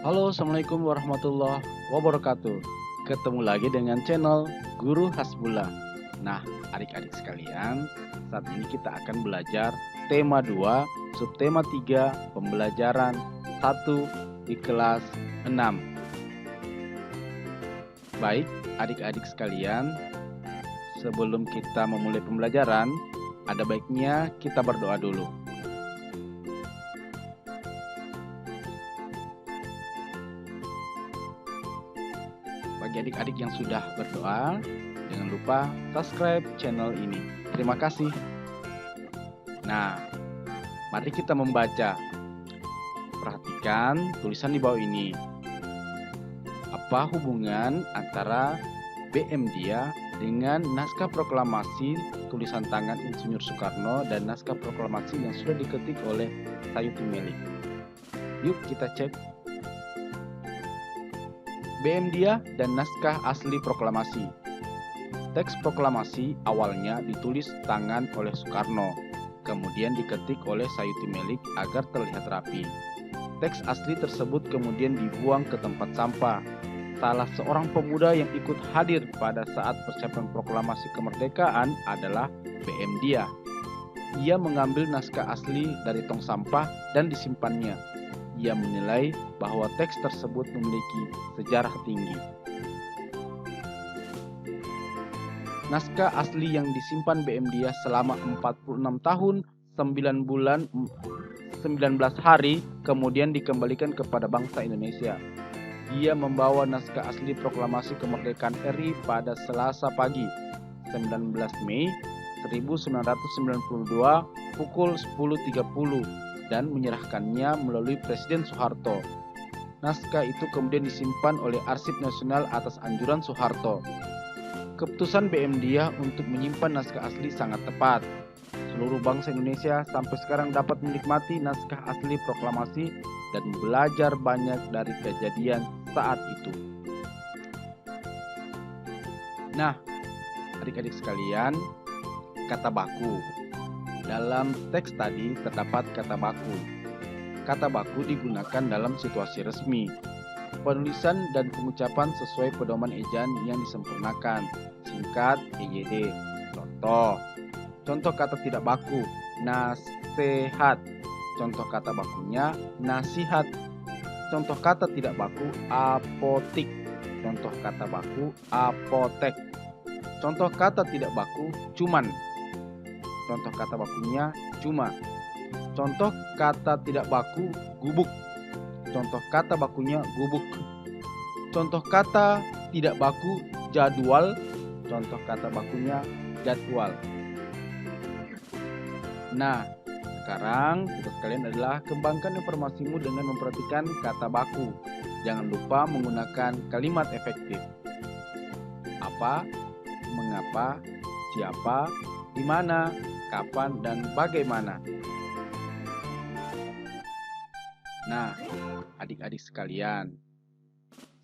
Halo, Assalamualaikum warahmatullahi wabarakatuh. Ketemu lagi dengan channel Guru Hasbullah. Nah, adik-adik sekalian, saat ini kita akan belajar tema 2, subtema 3, pembelajaran 1 di kelas 6. Baik, adik-adik sekalian, sebelum kita memulai pembelajaran, ada baiknya kita berdoa dulu. Bagi adik-adik yang sudah berdoa, jangan lupa subscribe channel ini. Terima kasih. Nah, mari kita membaca. Perhatikan tulisan di bawah ini. Apa hubungan antara BM Dia dengan naskah proklamasi tulisan tangan Insinyur Soekarno dan naskah proklamasi yang sudah diketik oleh Sayuti Melik? Yuk kita cek. BM Dia dan naskah asli proklamasi. Teks proklamasi awalnya ditulis tangan oleh Soekarno, kemudian diketik oleh Sayuti Melik agar terlihat rapi. Teks asli tersebut kemudian dibuang ke tempat sampah. Salah seorang pemuda yang ikut hadir pada saat persiapan proklamasi kemerdekaan adalah BM Dia. Ia mengambil naskah asli dari tong sampah dan disimpannya. Ia menilai bahwa teks tersebut memiliki sejarah tinggi. Naskah asli yang disimpan BM Dia selama 46 tahun, 9 bulan, 19 hari, kemudian dikembalikan kepada bangsa Indonesia. Dia membawa naskah asli proklamasi kemerdekaan RI pada Selasa pagi, 19 Mei 1992 pukul 10.30 dan menyerahkannya melalui Presiden Soeharto. Naskah itu kemudian disimpan oleh Arsip Nasional atas anjuran Soeharto. Keputusan BM Dia untuk menyimpan naskah asli sangat tepat. Seluruh bangsa Indonesia sampai sekarang dapat menikmati naskah asli proklamasi dan belajar banyak dari kejadian saat itu. Nah, adik-adik sekalian, kata baku. Dalam teks tadi terdapat kata baku. Kata baku digunakan dalam situasi resmi. Penulisan dan pengucapan sesuai pedoman ejaan yang disempurnakan. Singkat, EYD. Contoh kata tidak baku, nasihat. Contoh kata bakunya, nasihat. Contoh kata tidak baku, apotik. Contoh kata baku, apotek. Contoh kata tidak baku, cuman. Contoh kata bakunya, cuma. Contoh kata tidak baku, gubuk. Contoh kata bakunya, gubuk. Contoh kata tidak baku, jadwal. Contoh kata bakunya, jadwal. Nah, sekarang tugas kalian adalah kembangkan informasimu dengan memperhatikan kata baku. Jangan lupa menggunakan kalimat efektif. Apa, mengapa, siapa, di mana, kapan, dan bagaimana. Nah, adik-adik sekalian,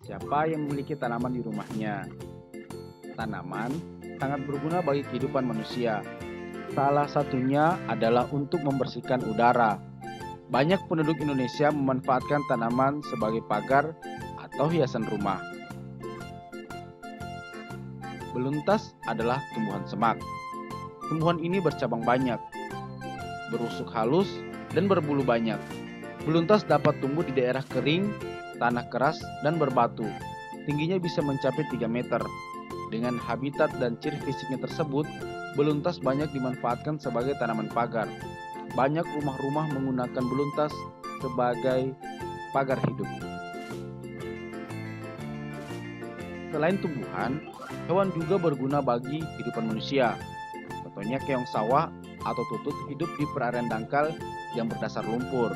siapa yang memiliki tanaman di rumahnya? Tanaman sangat berguna bagi kehidupan manusia. Salah satunya adalah untuk membersihkan udara. Banyak penduduk Indonesia memanfaatkan tanaman sebagai pagar atau hiasan rumah. Beluntas adalah tumbuhan semak. Tumbuhan ini bercabang banyak, berusuk halus, dan berbulu banyak. Beluntas dapat tumbuh di daerah kering, tanah keras, dan berbatu. Tingginya bisa mencapai 3 meter. Dengan habitat dan ciri fisiknya tersebut, beluntas banyak dimanfaatkan sebagai tanaman pagar. Banyak rumah-rumah menggunakan beluntas sebagai pagar hidup. Selain tumbuhan, hewan juga berguna bagi kehidupan manusia. Contohnya keong sawah atau tutut hidup di perairan dangkal yang berdasar lumpur.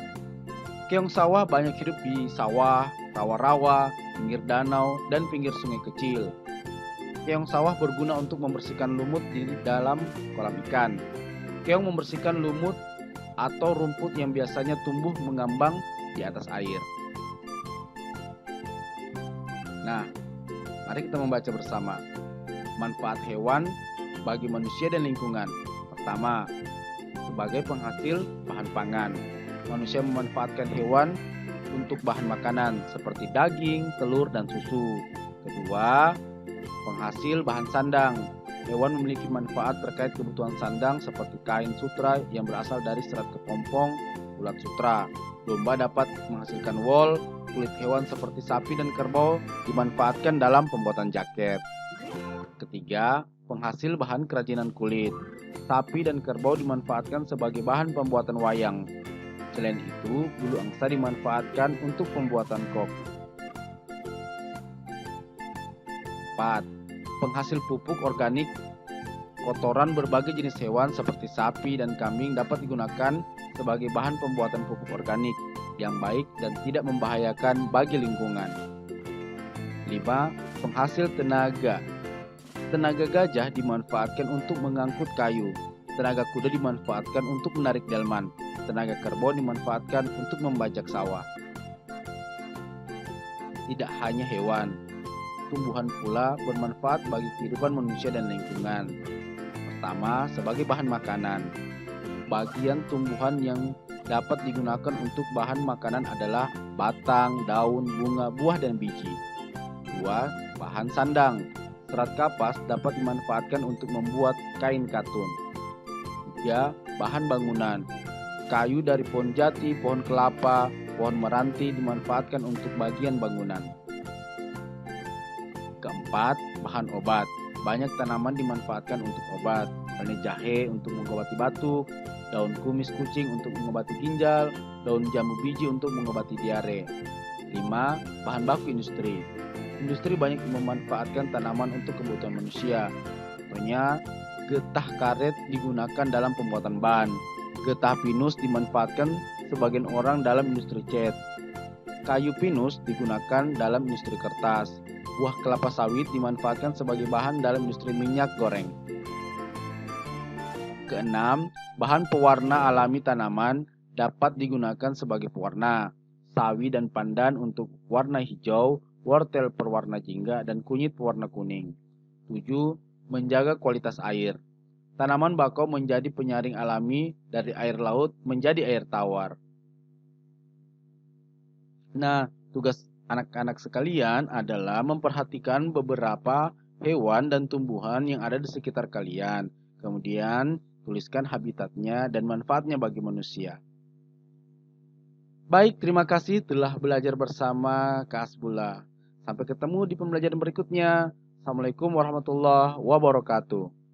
Keong sawah banyak hidup di sawah, rawa-rawa, pinggir danau, dan pinggir sungai kecil. Keong sawah berguna untuk membersihkan lumut di dalam kolam ikan. Keong membersihkan lumut atau rumput yang biasanya tumbuh mengambang di atas air. Nah, mari kita membaca bersama. Manfaat hewan bagi manusia dan lingkungan. Pertama, sebagai penghasil bahan pangan. Manusia memanfaatkan hewan untuk bahan makanan seperti daging, telur, dan susu. Kedua, penghasil bahan sandang. Hewan memiliki manfaat terkait kebutuhan sandang seperti kain sutra yang berasal dari serat kepompong ulat sutra. Domba dapat menghasilkan wol. Kulit hewan seperti sapi dan kerbau dimanfaatkan dalam pembuatan jaket. Ketiga, penghasil bahan kerajinan kulit. Sapi dan kerbau dimanfaatkan sebagai bahan pembuatan wayang. Selain itu, bulu angsa dimanfaatkan untuk pembuatan kop. 4. Penghasil pupuk organik. Kotoran berbagai jenis hewan seperti sapi dan kambing dapat digunakan sebagai bahan pembuatan pupuk organik yang baik dan tidak membahayakan bagi lingkungan. 5. Penghasil tenaga. Tenaga gajah dimanfaatkan untuk mengangkut kayu. Tenaga kuda dimanfaatkan untuk menarik delman. Tenaga kerbau dimanfaatkan untuk membajak sawah. Tidak hanya hewan, tumbuhan pula bermanfaat bagi kehidupan manusia dan lingkungan. Pertama, sebagai bahan makanan. Bagian tumbuhan yang dapat digunakan untuk bahan makanan adalah batang, daun, bunga, buah, dan biji. 2. Bahan sandang. Serat kapas dapat dimanfaatkan untuk membuat kain katun. 3. Bahan bangunan. Kayu dari pohon jati, pohon kelapa, pohon meranti dimanfaatkan untuk bagian bangunan. Keempat, bahan obat. Banyak tanaman dimanfaatkan untuk obat, misalnya jahe untuk mengobati batuk, daun kumis kucing untuk mengobati ginjal, daun jambu biji untuk mengobati diare. 5. Bahan baku industri. Industri banyak memanfaatkan tanaman untuk kebutuhan manusia. Contohnya, getah karet digunakan dalam pembuatan ban. Getah pinus dimanfaatkan sebagian orang dalam industri cat. Kayu pinus digunakan dalam industri kertas. Buah kelapa sawit dimanfaatkan sebagai bahan dalam industri minyak goreng. Keenam, bahan pewarna alami tanaman dapat digunakan sebagai pewarna. Sawi dan pandan untuk warna hijau, wortel berwarna jingga, dan kunyit berwarna kuning. 7. Menjaga kualitas air. Tanaman bakau menjadi penyaring alami dari air laut menjadi air tawar. Nah, tugas anak-anak sekalian adalah memperhatikan beberapa hewan dan tumbuhan yang ada di sekitar kalian. Kemudian, tuliskan habitatnya dan manfaatnya bagi manusia. Baik, terima kasih telah belajar bersama Kak Hasbullah. Sampai ketemu di pembelajaran berikutnya. Assalamualaikum warahmatullahi wabarakatuh.